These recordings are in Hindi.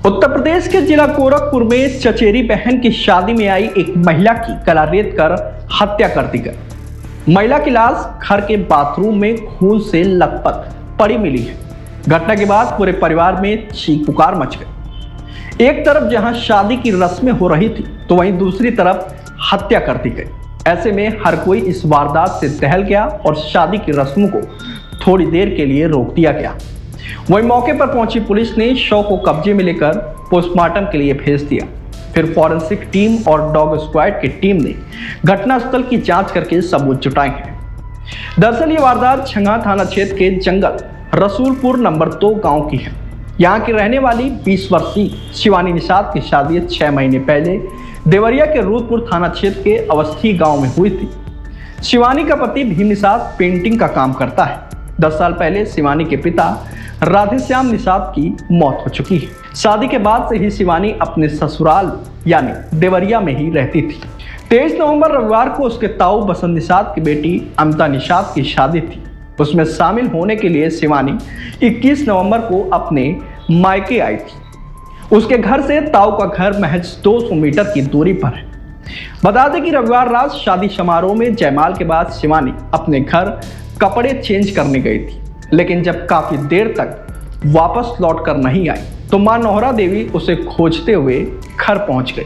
उत्तर प्रदेश के जिला गोरखपुर में चचेरी बहन की शादी में आई एक महिला की गला रेत कर हत्या कर दी गई। महिला की लाश घर के बाथरूम में खून से लथपथ पड़ी मिली है। घटना के बाद पूरे परिवार में चीख पुकार मच गई। एक तरफ जहां शादी की रस्में हो रही थी तो वहीं दूसरी तरफ हत्या कर दी गई। ऐसे में हर कोई इस वारदात से दहल गया और शादी की रस्मों को थोड़ी देर के लिए रोक दिया गया। वहीं मौके पर पहुंची पुलिस ने शव को कब्जे में लेकर पोस्टमार्टम के लिए भेज दिया। फिर फॉरेंसिक टीम और डॉग स्क्वाड की टीम ने घटनास्थल की जांच करके सबूत जुटाए हैं। दरअसल ये वारदात छंगा थाना क्षेत्र के जंगल रसूलपुर नंबर 2 गांव की है। यहाँ की रहने वाली 20 वर्षीय शिवानी निषाद की शादी 6 महीने पहले देवरिया के रूदपुर थाना क्षेत्र के अवस्थी गांव में हुई थी। शिवानी का पति भीम निषाद पेंटिंग का काम करता है। 10 साल पहले शिवानी के पिता राधेश्याम निषाद की मौत हो चुकी है। शादी के बाद से ही शिवानी अपने ससुराल यानी देवरिया में ही रहती थी। 23 नवंबर रविवार को उसके ताऊ बसंत निषाद की बेटी अमता निषाद की शादी थी। उसमें शामिल होने के लिए शिवानी 21 नवंबर को अपने मायके आई थी। उसके घर से ताऊ का घर महज 200 मीटर की दूरी पर है। बता दें कि रविवार रात शादी समारोह में जयमाल के बाद शिवानी अपने घर कपड़े चेंज करने गई थी, लेकिन जब काफी देर तक वापस लौट कर नहीं आई तो मां नोहरा देवी उसे खोजते हुए घर पहुंच गई।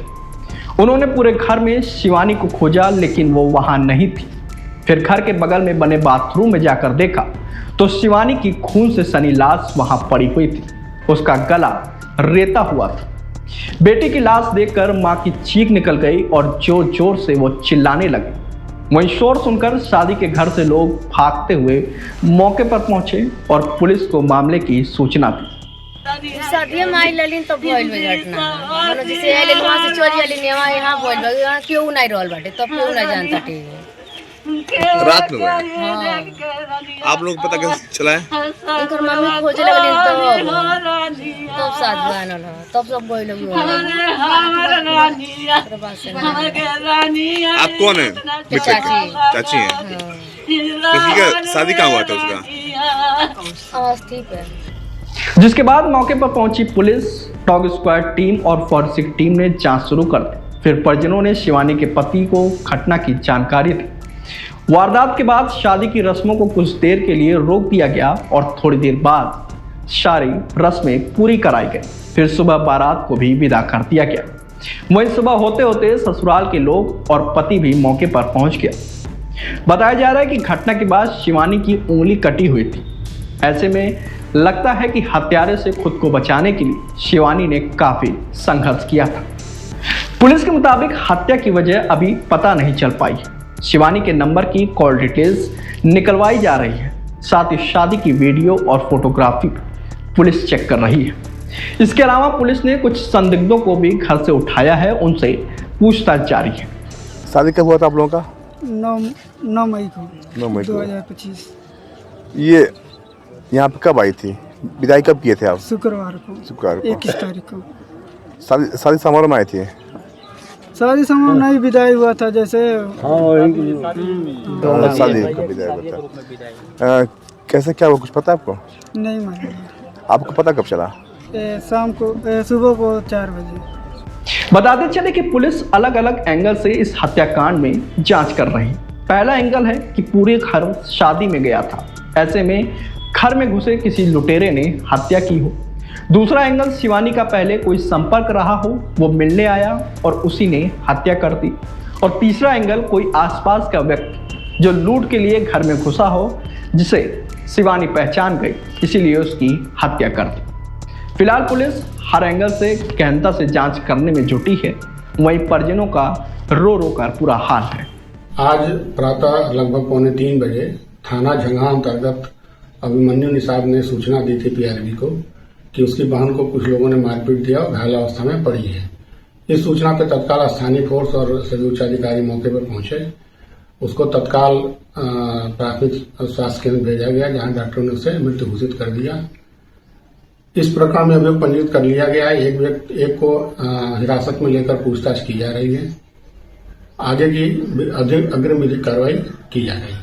उन्होंने पूरे घर में शिवानी को खोजा, लेकिन वो वहां नहीं थी। फिर घर के बगल में बने बाथरूम में जाकर देखा तो शिवानी की खून से सनी लाश वहां पड़ी हुई थी। उसका गला रेता हुआ था। बेटी की लाश देखकर मां की चीख निकल गई और जोर जोर से वो चिल्लाने लगे। वहीं शोर सुनकर शादी के घर से लोग भागते हुए मौके पर पहुंचे और पुलिस को मामले की सूचना दी। शादी में आई ललिन तो भइल में घटना मतलब जैसे आइले वहां से चल जलिन यहां भइल बा क्यों नहीं रहल बाटे तब क्यों नहीं जानता थे रात में हुआ। आप लोग पता कैसे चला है? इनकर मम्मी खोजे लगली तब साथ बनल तब सब बोल लगी। आप कौन है? चाची हैं। उनकी क्या शादी कहाँ हुआ था उसका? अवस्थी पे। जिसके बाद मौके पर पहुंची पुलिस, डॉग स्क्वाड टीम और फॉरेंसिक टीम ने जांच शुरू कर दी। फिर परिजनों ने शिवानी के पति को घटना की जानकारी दी। वारदात के बाद शादी की रस्मों को कुछ देर के लिए रोक दिया गया और थोड़ी देर बाद सारी रस्में पूरी कराई गई। फिर सुबह बारात को भी विदा कर दिया गया। वहीं सुबह होते होते ससुराल के लोग और पति भी मौके पर पहुंच गया। बताया जा रहा है कि घटना के बाद शिवानी की उंगली कटी हुई थी। ऐसे में लगता है कि हत्यारे से खुद को बचाने के लिए शिवानी ने काफी संघर्ष किया था। पुलिस के मुताबिक हत्या की वजह अभी पता नहीं चल पाई है। शिवानी के नंबर की कॉल डिटेल्स निकलवाई जा रही है। साथ ही शादी की वीडियो और फोटोग्राफी पुलिस चेक कर रही है। इसके अलावा पुलिस ने कुछ संदिग्धों को भी घर से उठाया है, उनसे पूछताछ जारी है। शादी कब हुआ था आप लोगों का? 9 मई को 2025। ये यहाँ पे कब आई थी? विदाई कब किए थे आप? शुक्रवार को 21 तारीख को। शादी समारोह में आई थी? शादी समारोह नहीं, विदाई हुआ था जैसे शादी का विदाई हुआ था। कैसे क्या हुआ कुछ पता है आपको? नहीं मालूम। आपको पता कब चला? शाम को सुबह को 4 बजे। बताते चले कि पुलिस अलग अलग एंगल से इस हत्याकांड में जांच कर रही है। पहला एंगल है कि पूरे घर शादी में गया था, ऐसे में घर में घुसे किसी लुटेरे ने हत्या की हो। दूसरा एंगल शिवानी का पहले कोई संपर्क रहा हो, वो मिलने आया और उसी ने हत्या कर दी। और तीसरा एंगल कोई आसपास का व्यक्ति जो लूट के लिए घर में घुसा हो, जिसे शिवानी पहचान गई, इसीलिए उसकी हत्या कर दी। फिलहाल पुलिस हर एंगल से गहनता से जांच करने में जुटी है। वहीं परिजनों का रो रो कर पूरा हाल है। आज प्रातः लगभग 2:45 बजे थाना झंगा अंतर्गत अभिमन्यु निषाद ने सूचना दी थी पीआरबी को कि उसकी बहन को कुछ लोगों ने मारपीट दिया और घायल अवस्था में पड़ी है। इस सूचना पर तत्काल स्थानीय फोर्स और सभी उच्चाधिकारी मौके पर पहुंचे। उसको तत्काल प्राथमिक स्वास्थ्य केंद्र भेजा गया, जहां डॉक्टरों ने उसे मृत घोषित कर दिया। इस प्रकरण में अभियोग पंजीकृत कर लिया गया है। एक को हिरासत में लेकर पूछताछ की जा रही है। आगे की अग्रिम विधिक कार्रवाई की जा रही है।